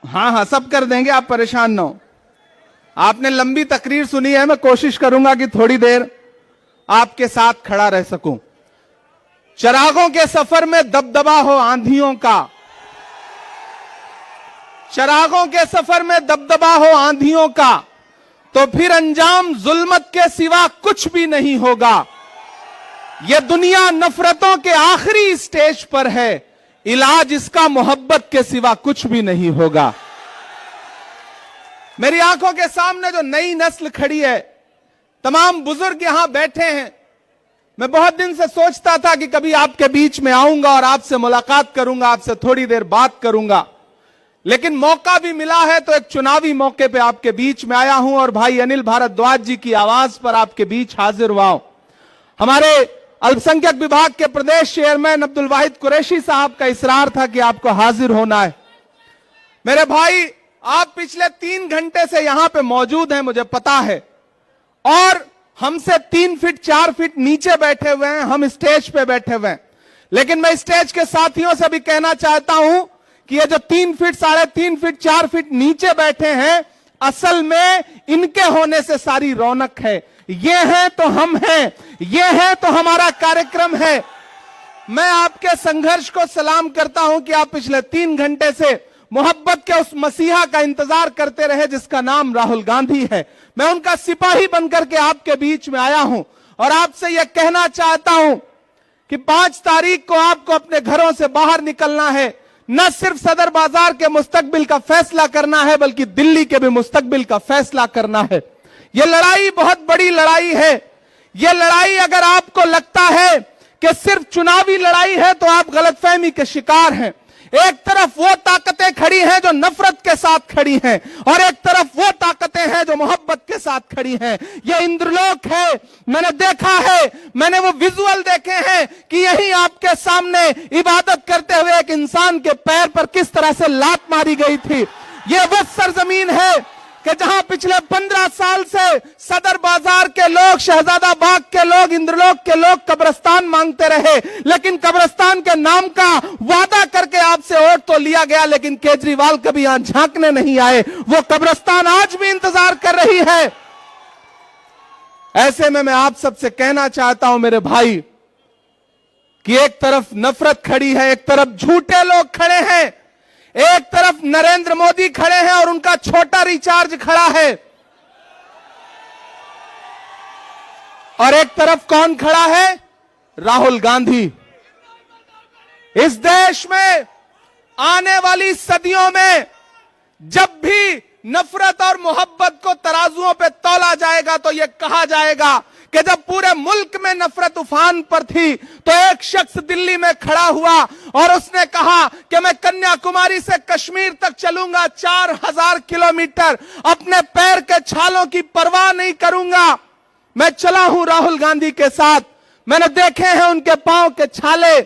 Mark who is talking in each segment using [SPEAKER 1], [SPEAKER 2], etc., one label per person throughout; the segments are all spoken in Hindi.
[SPEAKER 1] हाँ हाँ, सब कर देंगे, आप परेशान ना हो। आपने लंबी तकरीर सुनी है, मैं कोशिश करूंगा कि थोड़ी देर आपके साथ खड़ा रह सकूं। चिरागों के सफर में दबदबा हो आंधियों का, चिरागों के सफर में दबदबा हो आंधियों का, तो फिर अंजाम जुल्मत के सिवा कुछ भी नहीं होगा। यह दुनिया नफरतों के आखिरी स्टेज पर है, इलाज इसका मोहब्बत के सिवा कुछ भी नहीं होगा। मेरी आंखों के सामने जो नई नस्ल खड़ी है, तमाम बुजुर्ग यहां बैठे हैं। मैं बहुत दिन से सोचता था कि कभी आपके बीच में आऊंगा और आपसे मुलाकात करूंगा, आपसे थोड़ी देर बात करूंगा, लेकिन मौका भी मिला है तो एक चुनावी मौके पे आपके बीच में आया हूं और भाई अनिल भारद्वाज जी की आवाज पर आपके बीच हाजिर हुआ हूं। हमारे अल्पसंख्यक विभाग के प्रदेश चेयरमैन अब्दुल वाहिद कुरैशी साहब का इसरार था कि आपको हाजिर होना है। मेरे भाई, आप पिछले 3 घंटे से यहां पे मौजूद हैं, मुझे पता है, और हमसे 3 फीट 4 फीट नीचे बैठे हुए हैं, हम स्टेज पे बैठे हुए हैं। लेकिन मैं स्टेज के साथियों से भी कहना चाहता हूं कि ये जो 3 फीट 3.5 फीट 4 फीट नीचे बैठे हैं, असल में इनके होने से सारी रौनक है। ये हैं तो हम हैं, ये है तो हमारा कार्यक्रम है। मैं आपके संघर्ष को सलाम करता हूं कि आप पिछले 3 घंटे से मोहब्बत के उस मसीहा का इंतजार करते रहे जिसका नाम राहुल गांधी है। मैं उनका सिपाही बनकर के आपके बीच में आया हूं और आपसे यह कहना चाहता हूं कि 5 तारीख को आपको अपने घरों से बाहर निकलना है। न सिर्फ सदर बाजार के मुस्तकबिल का फैसला करना है, बल्कि दिल्ली के भी मुस्तकबिल का फैसला करना है। यह लड़ाई बहुत बड़ी लड़ाई है। यह लड़ाई अगर आपको लगता है कि सिर्फ चुनावी लड़ाई है तो आप गलतफहमी के शिकार हैं। एक तरफ वो ताकतें खड़ी हैं जो नफरत के साथ खड़ी हैं और एक तरफ वो ताकतें हैं जो मोहब्बत के साथ खड़ी हैं। ये इंद्रलोक है। मैंने देखा है, मैंने वो विजुअल देखे हैं कि यही आपके सामने इबादत करते हुए एक इंसान के पैर पर किस तरह से लात मारी गई थी। ये वो सरजमीन है कि जहां पिछले 15 साल से सदर बाजार के लोग, शहजादा बाग के लोग, इंद्रलोक के लोग कब्रिस्तान मांगते रहे, लेकिन कब्रिस्तान के नाम का वादा करके आपसे वोट तो लिया गया, लेकिन केजरीवाल कभी यहां झांकने नहीं आए। वो कब्रिस्तान आज भी इंतजार कर रही है। ऐसे में मैं आप सबसे कहना चाहता हूं मेरे भाई कि एक तरफ नफरत खड़ी है, एक तरफ झूठे लोग खड़े हैं, एक तरफ नरेंद्र मोदी खड़े हैं और उनका छोटा रिचार्ज खड़ा है, और एक तरफ कौन खड़ा है? राहुल गांधी। इस देश में आने वाली सदियों में जब भी नफरत और मोहब्बत को तराजुओं पे तौला जाएगा तो यह कहा जाएगा कि जब पूरे मुल्क में नफरत उफान पर थी तो एक शख्स दिल्ली में खड़ा हुआ और उसने कहा कि मैं कन्याकुमारी से कश्मीर तक चलूंगा 4000 किलोमीटर, अपने पैर के छालों की परवाह नहीं करूंगा। मैं चला हूं राहुल गांधी के साथ, मैंने देखे हैं उनके पांव के छाले।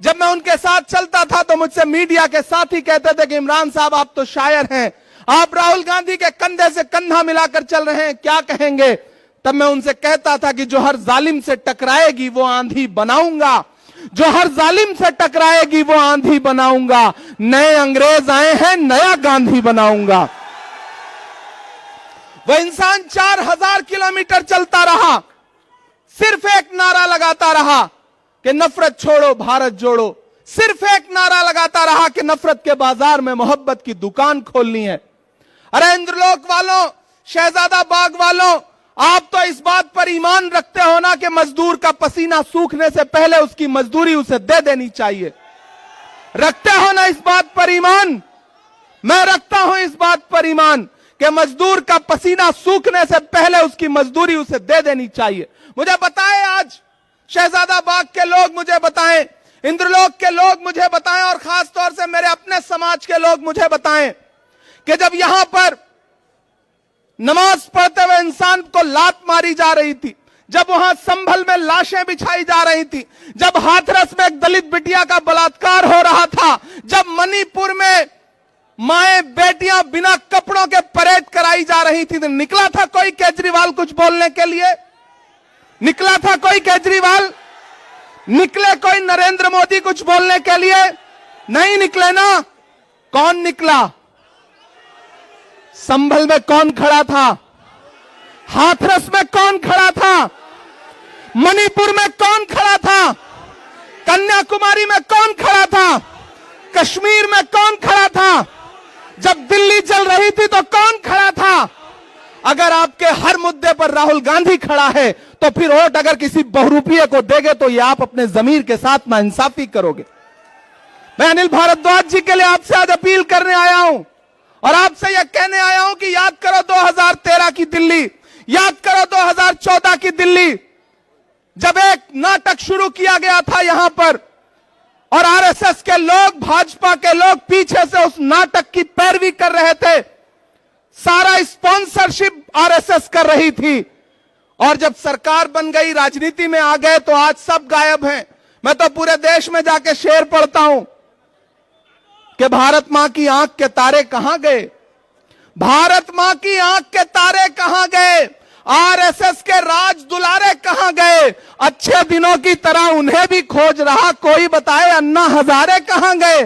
[SPEAKER 1] जब मैं उनके साथ चलता था तो मुझसे मीडिया के साथी कहते थे कि इमरान साहब आप तो शायर हैं, आप राहुल गांधी के कंधे से कंधा मिलाकर चल रहे हैं, क्या कहेंगे? तब मैं उनसे कहता था कि जो हर जालिम से टकराएगी वो आंधी बनाऊंगा, जो हर जालिम से टकराएगी वो आंधी बनाऊंगा। नए अंग्रेज आए हैं, नया गांधी बनाऊंगा। वह इंसान 4000 किलोमीटर चलता रहा, सिर्फ एक नारा लगाता रहा कि नफरत छोड़ो भारत जोड़ो, सिर्फ एक नारा लगाता रहा कि नफरत के बाजार में मोहब्बत की दुकान खोलनी है। अरे इंद्रलोक वालों, शहजादा बाग वालों, आप तो इस बात पर ईमान रखते हो ना कि मजदूर का पसीना सूखने से पहले उसकी मजदूरी उसे दे देनी चाहिए। रखते हो ना इस बात पर ईमान? मैं रखता हूं इस बात पर ईमान कि मजदूर का पसीना सूखने से पहले उसकी मजदूरी उसे दे देनी चाहिए। मुझे बताएं, आज शहजादा बाग के लोग मुझे बताएं, इंद्रलोक के लोग मुझे बताएं, और खास तौर से मेरे अपने समाज के लोग मुझे बताएं कि जब यहां पर नमाज पढ़ते हुए इंसान को लात मारी जा रही थी, जब वहां संभल में लाशें बिछाई जा रही थी, जब हाथरस में एक दलित बिटिया का बलात्कार हो रहा था, जब मणिपुर में माएं बेटियां बिना कपड़ों के परेड कराई जा रही थी, तो निकला था कोई केजरीवाल कुछ बोलने के लिए? निकला था कोई केजरीवाल? निकले कोई नरेंद्र मोदी कुछ बोलने के लिए? नहीं निकले ना। कौन निकला? संभल में कौन खड़ा था? हाथरस में कौन खड़ा था? मणिपुर में कौन खड़ा था? कन्याकुमारी में कौन खड़ा था? कश्मीर में कौन खड़ा था? जब दिल्ली जल रही थी तो कौन खड़ा था? अगर आपके हर मुद्दे पर राहुल गांधी खड़ा है तो फिर वोट अगर किसी बहुरूपीय को देंगे तो ये आप अपने जमीर के साथ नाइंसाफी करोगे। मैं अनिल भारद्वाज जी के लिए आपसे आज अपील करने आया हूं और आपसे यह कहने आया हूं कि याद करो 2013 की दिल्ली, याद करो 2014 की दिल्ली, जब एक नाटक शुरू किया गया था यहां पर और आरएसएस के लोग, भाजपा के लोग पीछे से उस नाटक की पैरवी कर रहे थे, सारा स्पॉन्सरशिप आरएसएस कर रही थी। और जब सरकार बन गई, राजनीति में आ गए तो आज सब गायब हैं। मैं तो पूरे देश में जाके शेर पढ़ता हूं कि भारत मां की आंख के तारे कहां गए, भारत मां की आंख के तारे कहां गए, आरएसएस के राज दुलारे कहां गए, अच्छे दिनों की तरह उन्हें भी खोज रहा कोई, बताए अन्ना हजारे कहां गए।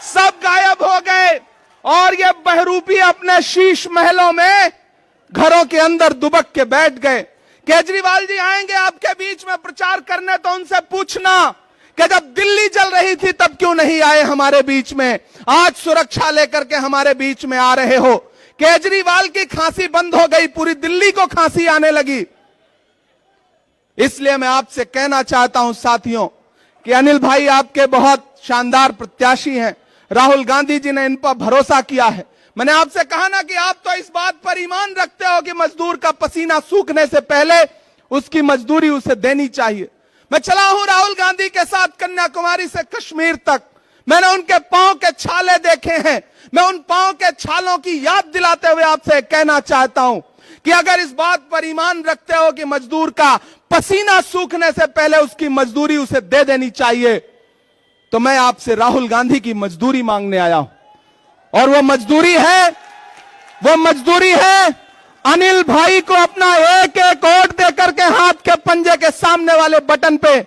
[SPEAKER 1] सब गायब हो गए और ये बहरूपी अपने शीश महलों में घरों के अंदर दुबक के बैठ गए। केजरीवाल जी आएंगे आपके बीच में प्रचार करने तो उनसे पूछना कि जब दिल्ली जल रही थी तब क्यों नहीं आए हमारे बीच में, आज सुरक्षा लेकर के हमारे बीच में आ रहे हो। केजरीवाल की खांसी बंद हो गई, पूरी दिल्ली को खांसी आने लगी। इसलिए मैं आपसे कहना चाहता हूं साथियों कि अनिल भाई आपके बहुत शानदार प्रत्याशी हैं, राहुल गांधी जी ने इन पर भरोसा किया है। मैंने आपसे कहा ना कि आप तो इस बात पर ईमान रखते हो कि मजदूर का पसीना सूखने से पहले उसकी मजदूरी उसे देनी चाहिए। मैं चला हूं राहुल गांधी के साथ कन्याकुमारी से कश्मीर तक, मैंने उनके पांव के छाले देखे हैं। मैं उन पांव के छालों की याद दिलाते हुए आपसे कहना चाहता हूं कि अगर इस बात पर ईमान रखते हो कि मजदूर का पसीना सूखने से पहले उसकी मजदूरी उसे दे देनी चाहिए, तो मैं आपसे राहुल गांधी की मजदूरी मांगने आया हूं। और वो मजदूरी है अनिल भाई को अपना एक एक वोट देकर के हाथ के पंजे के सामने वाले बटन पे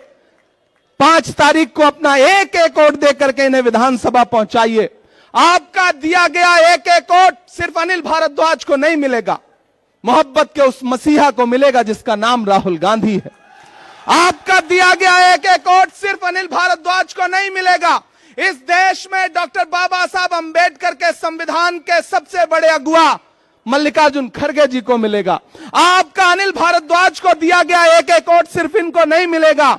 [SPEAKER 1] 5 तारीख को अपना एक एक वोट देकर के इन्हें विधानसभा पहुंचाइए। आपका दिया गया एक एक वोट सिर्फ अनिल भारद्वाज को नहीं मिलेगा, मोहब्बत के उस मसीहा को मिलेगा जिसका नाम राहुल गांधी है। आपका दिया गया एक एक वोट सिर्फ अनिल भारद्वाज को नहीं मिलेगा, इस देश में डॉक्टर बाबा साहब अंबेडकर के संविधान के सबसे बड़े अगुआ मल्लिकार्जुन खड़गे जी को मिलेगा। आपका अनिल भारद्वाज को दिया गया एक एक वोट सिर्फ इनको नहीं मिलेगा,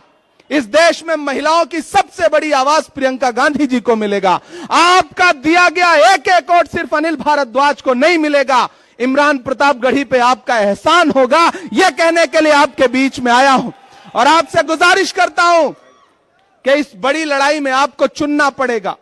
[SPEAKER 1] इस देश में महिलाओं की सबसे बड़ी आवाज प्रियंका गांधी जी को मिलेगा। आपका दिया गया एक एक वोट सिर्फ अनिल भारद्वाज को नहीं मिलेगा, इमरान प्रतापगढ़ी पे आपका एहसान होगा। यह कहने के लिए आपके बीच में आया हूं और आपसे गुजारिश करता हूं कि इस बड़ी लड़ाई में आपको चुनना पड़ेगा।